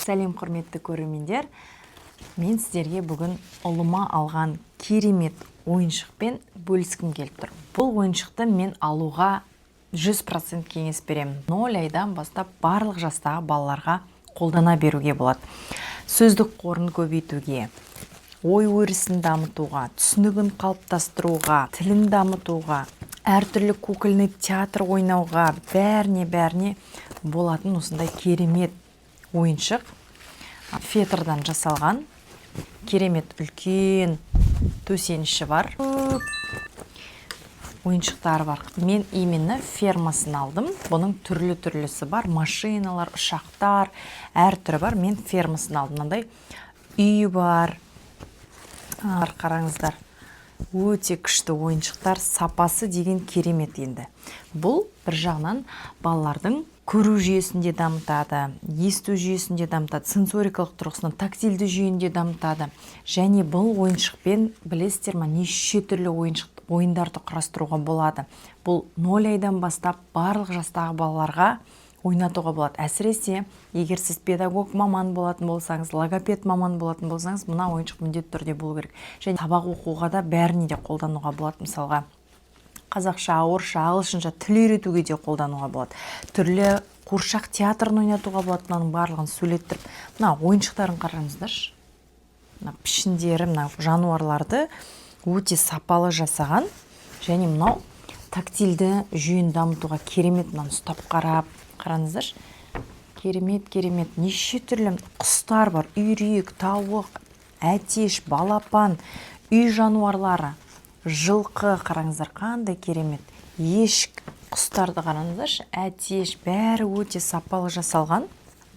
Сәлем құрметті көрермендер. Мен сіздерге бүгін ұлыма алған керемет ойыншықпен бөліскім келіп тұр. Бұл ойыншықты мен алуға 100% кеңес беремін. 0 айдан бастап барлық жастағы балаларға қолдана беруге болады. Сөздік қорын көбейтуге, ой өрісін дамытуға, түсінігін қалыптастыруға, тілін дамытуға, әртүрлі кукольный театр ойнауға, бәріне болатын осындай керемет ойыншық. Фетрдан жасалған, керемет үлкен төсеніші бар. Ойыншықтары бар. Мен именно фермасын алдым. Бұның түрлі-түрлісі бар. Машиналар, ұшақтар, әртүрлі бар. Мен фермасын алдым. Мынандай үй бар. Қараңыздар. Өте күшті ойыншықтар, сапасы деген керемет енді. Бұл бір жағынан балалардың көру жүйесінде дамытады, есту жүйесінде дамытады, сенсорикалық тұрғысынан тактильді жүйінде дамытады. Және бұл ойыншықпен білесіздер ме, неше түрлі ойындарды құрастыруға болады. Бұл 0 айдан бастап барлық жастағы балаларға ойнатуға болады. Әсіресе, егер сіз педагог маман болатын болсаңыз, логопед маман болатын болсаңыз, мына ойыншық міндетті түрде болу керек. Және сабақ оқуға да бәріне де қолдануға болады. Мысалға, қазақша, орысша, ағылшынша тіл үйретуге де қолдануға болады. Түрлі қуыршақ театрын ойнатуға болады. Мынаның барлығын сөйлеттіріп, мына ойыншықтарын қараңыздаршы. Мына пішіндері, мына жануарларды өте сапалы жасаған. Және мынау тактильді жүйені дамытуға керемет. Мынаны ұстап қараңыздаршы. Керемет, неше түрлі құстар бар. Үйрек, тауық, әтеш, балапан, үй жануарлары, жылқы, қараңыздар, қандай керемет. Ешік, құстарды қараңыздаршы, әтеш, бәрі өте сапалы жасалған.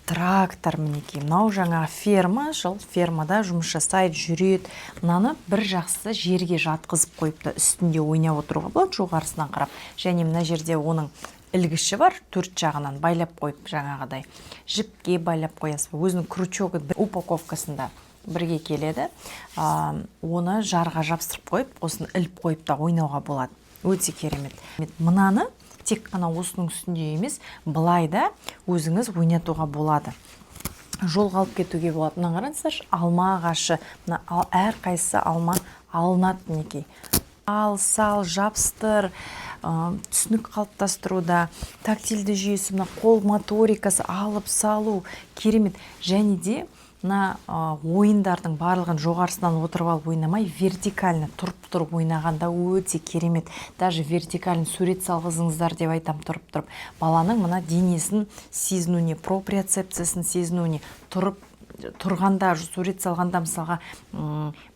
Трактор мінекей. Мынау жаңа ферма, фермада жұмыс жасайды, жүреді. Мынаны бір жақсы жерге жатқызып қойыпты, үстінде ойнап отыруға болады, жоғарысынан қарап. Және мына жерде оның ілгіші бар, 4 жағынан байлап қойып, жаңағыдай жіпке байлап қоясыз. Өзінің крючогы упаковкасында бірге келеді. Оны жарға жапсырып қойып, осыны іліп қойып та ойнауға болады. Өте керемет. Мынаны тек қана осының үстінде емес, былай да өзіңіз ойнатуға болады. Жолға алып кетуге болады. Мына қараңыздаршы, алма ағашы. Әр қайсысы алма алынады мінекей. Сал, жапстыр, түсінік қалыптастыруда, тактильді жүйесі, қол моторикасы, алып салу, керемет. Және де мына ойындардың барлығын жоғарысынан отырып алып ойнамай, вертикально тұрып ойнағанда өте керемет. Даже вертикально сурет салғызыңыздар деп айтам, тұрып. Баланың мына денесін сезінуіне, проприоцепциясын сезінуіне, тұрғанда, сурет салғанда мысалға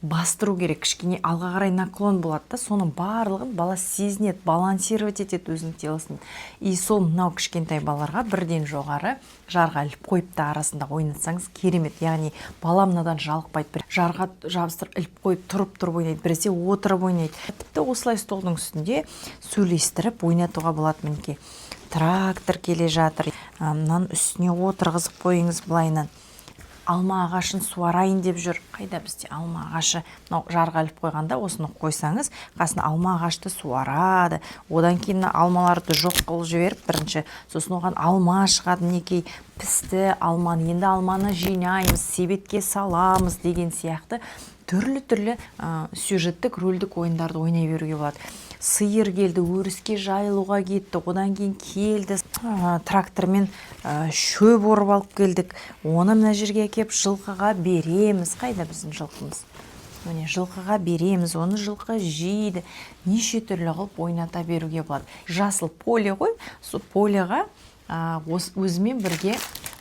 бастыру керек, кішкене алға қарай наклон болады да, соның барлығын бала сезінеді, балансировать етеді өзінің телесін. И сол мынау кішкентай балаларға бірден жоғары жарға іліп қойып та арасында ойнатсаңыз керемет. Яғни бала мынадан жалықпайды. Жарға жабыстырып іліп қойып тұрып ойнайды, біресе отырып ойнайды. Тіпті осылай столдың үстінде сөйлестіріп ойнатуға болады мінекей. Трактор келе жатыр. Мынаның үстіне отырғызып қойыңыз былайынан. Алма ағашын суарайын деп жүр. Қайда бізде алма ағашы? Жарға іліп қойғанда осыны қойсаңыз, қасына алма ағашты суарады. Одан кейін алмаларды жоқ қылып жіберіп, бірінші сосын оған алма шығады, мінекей пісті алманы. Енді алманы жинаймыз, себетке саламыз деген сияқты түрлі сюжеттік, рөлдік ойындарды ойнай беруге болады. Сиыр келді, өріске жайылуға кетті, одан кейін келді, трактормен шөп орып алып келдік. Оны мына жерге әкеп жылқыға береміз. Қайда біздің жылқымыз? Міне жылқыға береміз, оны жылқы жейді. Неше түрлі қылып ойната беруге болады. Жасыл поле ғой, сол полеға өзімен бірге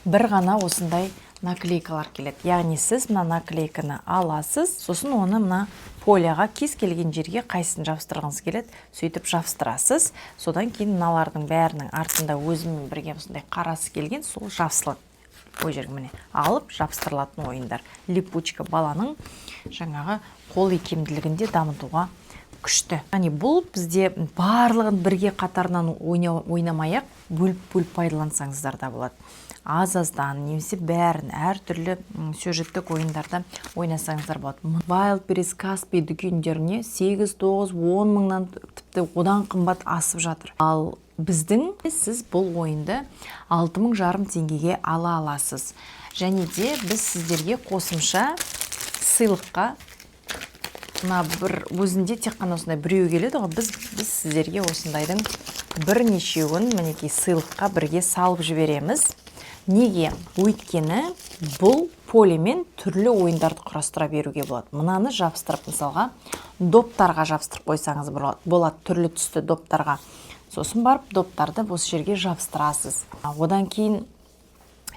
бір ғана осындай наклейкалар келеді. Яғни сіз мына наклейканы аласыз, сосын оны мына полияға кез келген жерге қайсын жабыстырғыңыз келеді, сөйтіп жабыстырасыз. Содан кейін мыналардың бәрінің артында өзімен бірге осындай қарасы келген, сол жабысылады. Ой жерге міне алып жабыстырылатын ойындар. Липучка баланың жаңағы қол икемділігінде дамытуға күшті. Яғни бұл бізде барлығын бірге қатарынан ойнамай-ақ бөліп пайдалансаңыздар да болады. Аз-аздан немесе бәрін әртүрлі сюжеттік ойындарда ойнасаңыздар болады. Wildberries, Каспий дүкендеріне 8, 9, 10 мыңнан тіпті одан қымбат асып жатыр. Ал сіз бұл ойынды 6.500 теңгеге ала аласыз. Және де біз сіздерге қосымша сыйлыққа бір өзінде тек қана осындай біреу келеді ғой, біз сіздерге осындайдың бірнешеуін мінекей сыйлыққа бірге салып жібереміз. Неге? Өйткені бұл полимен түрлі ойындарды құрастыра беруге болады. Мынаны жабыстырып, мысалға, доптарға жабыстырып қойсаңыз болады, түрлі түсті доптарға. Сосын барып доптарды осы жерге жабыстырасыз. Одан кейін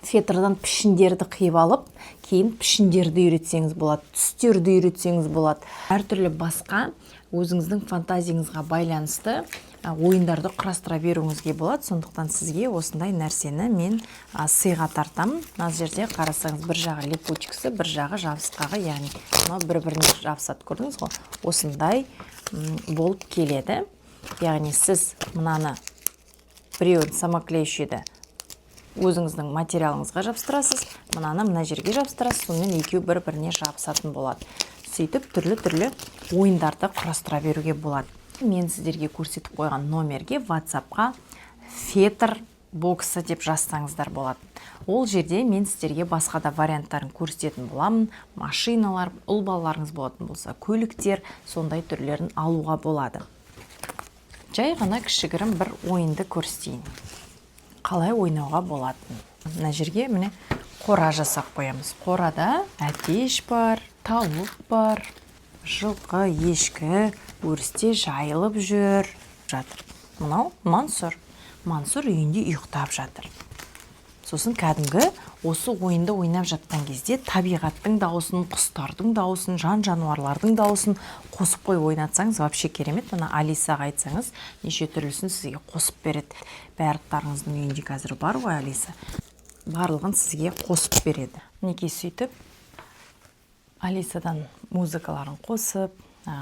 фетрдан пішіндерді қиып алып, кейін пішіндерді үйретсеңіз болады, түстерді үйретсеңіз болады. Әртүрлі басқа өзіңіздің фантазияңызға байланысты ойындарды құрастыра беруіңізге болады. Сондықтан сізге осындай нәрсені мен сыйға тартамын. Мына жерде қарасаңыз, бір жағы липучкасы, бір жағы жабысқағы, яғни бір-біріне жабысады, көрдіңіз ғой? Осындай болып келеді. Яғни сіз мынаны біреуін самоклеющийді өзіңіздің материалыңызға жабыстырасыз, мынаны мына жерге жабыстырасыз, сонымен екеу бір-біріне жабысатын болады. Сөйтіп түрлі ойындарды құрастыра беруге болады. Мен сіздерге көрсетіп қойған номерге WhatsApp-қа фетр боксы деп жазсаңыздар болады. Ол жерде мен сіздерге басқа да варианттарын көрсететін боламын. Машиналар, ұл балаларыңыз болатын болса, көліктер, сондай түрлерін алуға болады. Жай ғана кішігірім бір ойынды көрсетейін. Қалай ойнауға болатын. Мына жерге міне қора жасап қоямыз. Қорада әтеш бар, тауық бар, жылқы, ешкі, өрісте жайылып жүр жатыр. Мынау Мансұр. Мансұр үйінде ұйықтап жатыр. Сосын кәдімгі осы ойынды ойнап жатқан кезде табиғаттың дауысын, құстардың дауысын, жан-жануарлардың дауысын қосып қой ойнатсаңыз, вообще керемет. Мына Алисаға айтсаңыз, неше түрлісін сізге қосып береді. Барлықтарыңыздың үйінде қазір бар ғой Алиса. Барлығын сізге қосып береді. Мінекей сөйтіп Алисадан музыкаларын қосып,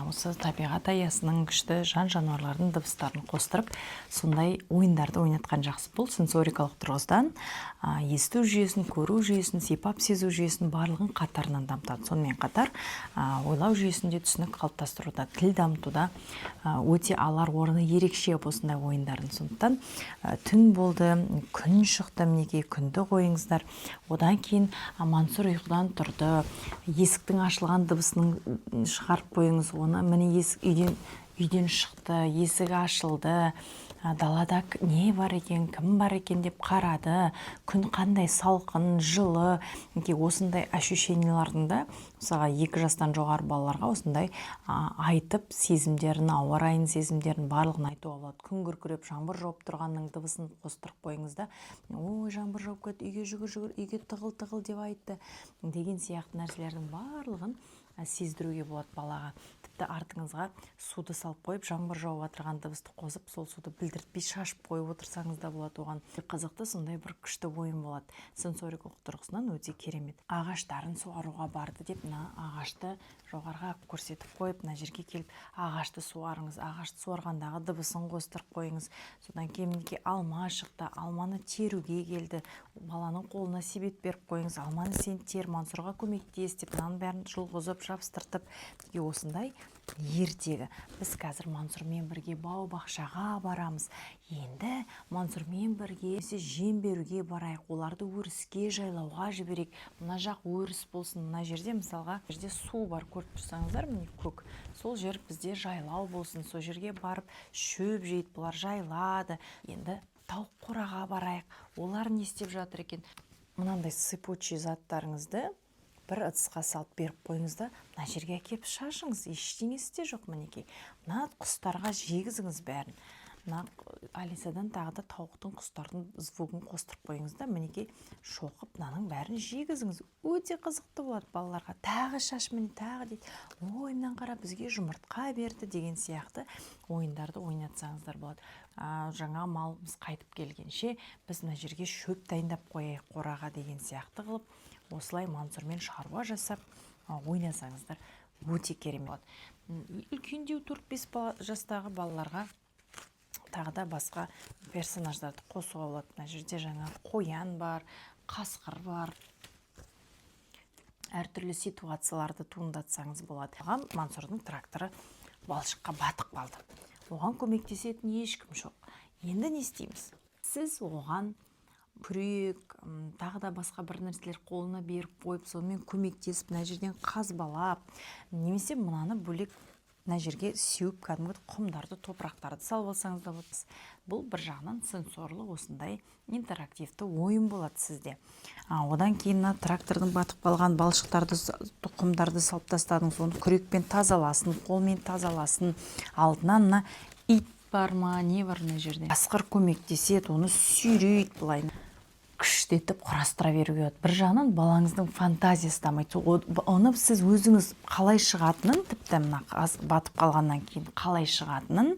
осы табиғат аясының күшті жан-жануарлардың дыбыстарын қостырып, сондай ойындарды ойнатқан жақсы. Бұл сенсорикалық тұрғысынан есту жүйесін, көру жүйесін, сипап сезу жүйесін барлығын қатарынан дамытады. Сонымен қатар ойлау жүйесінде түсінік қалыптастыруда, тіл дамытуда өте алар орны ерекше осындай ойындардың. Сондықтан түн болды, күн шықты, мінекей күнді қойыңыздар. Одан кейін Мансұр ұйқыдан тұрды, есіктің ашылған дыбысының шығарып қойыңыз. Оны міне үйден шықты, есігі ашылды, далада не бар екен, кім бар екен деп қарады, күн қандай салқын, жылы. Осындай ощущениялардың да, мысалға 2 жастан жоғары балаларға осындай айтып, сезімдерін, ауа райын сезімдерін барлығын айтуға болады. Күн күркіреп, жаңбыр жауып тұрғанның дыбысын қостырып қойыңыз да, ой, жаңбыр жауып кетті, үйге жүгір, үйге тығыл деп айтты деген сияқты нәрселердің барлығын сездіруге болады балаға. Тіпті артыңызға суды салып қойып, жаңбыр жауып отырған дыбысты қосып, сол суды білдіртпей шашып қойып отырсаңыз да болады. Оған қызықты сондай бір күшті ойын болады. Сенсорикалық тұрғысынан өте керемет. Ағаштарын суаруға барды деп, мына ағашты жоғарға көрсетіп қойып, мына жерге келіп, ағашты суарыңыз. Ағашты суарғандағы дыбысын қостырып қойыңыз. Содан кейін алма шықты, алманы теруге келді. Баланың қолына себет беріп қойыңыз. Алманы сен тер, Мансұрға көмектес деп, мынаның бәрін жұлғызып, жабыстыртып. Осындай ертегі. Біз қазір Мансұрмен бірге бау-бақшаға барамыз. Енді Мансұрмен бірге жем беруге барайық. Оларды өріске, жайлауға жіберейік. Мына жақ өріс болсын. Мына жерде мысалға жерде су бар, көріп тұрсаңыздар, міне көк. Сол жер бізде жайлау болсын. Сол жерге барып шөп жейді, бұлар жайлады. Енді тауық қораға барайық. Олар не істеп жатыр екен? Мынандай сыпучий заттарыңызды бір ыдысқа салып беріп қойыңыз да, мына жерге әкеп шашыңыз. Ештеңесі де жоқ, мінекей. Мына құстарға жегізіңіз бәрін. Мына Алисадан тағы да тауықтың, құстардың звугын қостырып қойыңыз да, мінекей шоқып, мынаның бәрін жегізіңіз. Өте қызықты болады балаларға. Тағы шаш, міне тағы дейді. Ой, мынан қара, бізге жұмыртқа берді деген сияқты ойындарды ойнатсаңыздар болады. Жаңа малымыз қайтып келгенше біз мына жерге шөп дайындап қояйық қораға деген сияқты қылып, осылай Мансұрмен шаруа жасап ойнасаңыздар өте керемет болады. Үлкендеу 4-5 жастағы балаларға тағы да басқа персонаждарды қосуға болады. Мына жерде жаңа қоян бар, қасқыр бар. Әртүрлі ситуацияларды туындатсаңыз болады. Мансұрдың тракторы балшыққа батып қалды. Оған көмектесетін ешкім жоқ. Енді не істейміз? Сіз оған күрек, тағы да басқа бір нәрселер қолына беріп қойып, сонымен көмектесіп, мына жерден қазбалап, немесе мынаны бөлек мына жерге сеуіп, кәдімгі құмдарды, топырақтарды салып алсаңыз да болады. Бұл бір жағынан сенсорлы осындай интерактивті ойын болады сізде. Одан кейін трактордың батып қалған балшықтарды, құмдарды салып тастадыңыз, оны күрекпен тазаласын, қолмен тазаласын. Алдынан мына ит бар ма, не бар мына жерде? Қасқыр көмектеседі, оны сүйрейді былай. Күштетіп құрастыра беруге болады. Бір жағынан балаңыздың фантазиясы дамиды. Оны сіз өзіңіз қалай шығатынын, тіпті мына батып қалғаннан кейін қалай шығатынын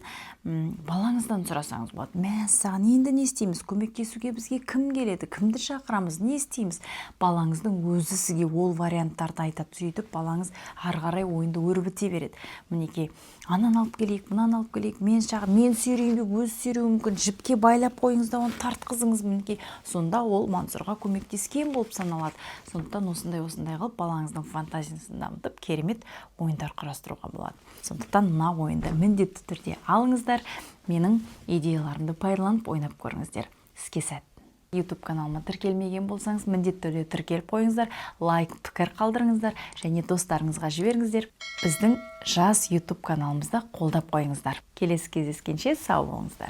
балаңыздан сұрасаңыз болады. Мәссаған, енді не істейміз? Көмектесуге бізге кім келеді? Кімді шақырамыз? Не істейміз? Балаңыздың өзі сізге ол варианттарды айтады. Сөйтіп балаңыз ары қарай ойынды өрбіте береді. Мінекей, ананы алып келейік, мынаны алып келейік, мен сүйрейін бе, өзі сүйреуі мүмкін. Жіпке байлап қойыңыз да оны тартқызыңыз. Мінекей, сонда ол Мансұрға көмектескен болып саналады. Сондықтан осындай қылып балаңыздың фантазиясын дамытып, керемет ойындар құрастыруға болады. Сондықтан мына ойынды міндетті түрде алыңыздар, менің идеяларымды пайдаланып ойнап көріңіздер. Іске сәт. YouTube каналыма тіркелмеген болсаңыз, міндетті түрде тіркеліп қойыңыздар, лайк, пікір қалдырыңыздар және достарыңызға жіберіңіздер. Біздің жас YouTube каналымызды қолдап қойыңыздар. Келесі кездескенше сау болыңыздар.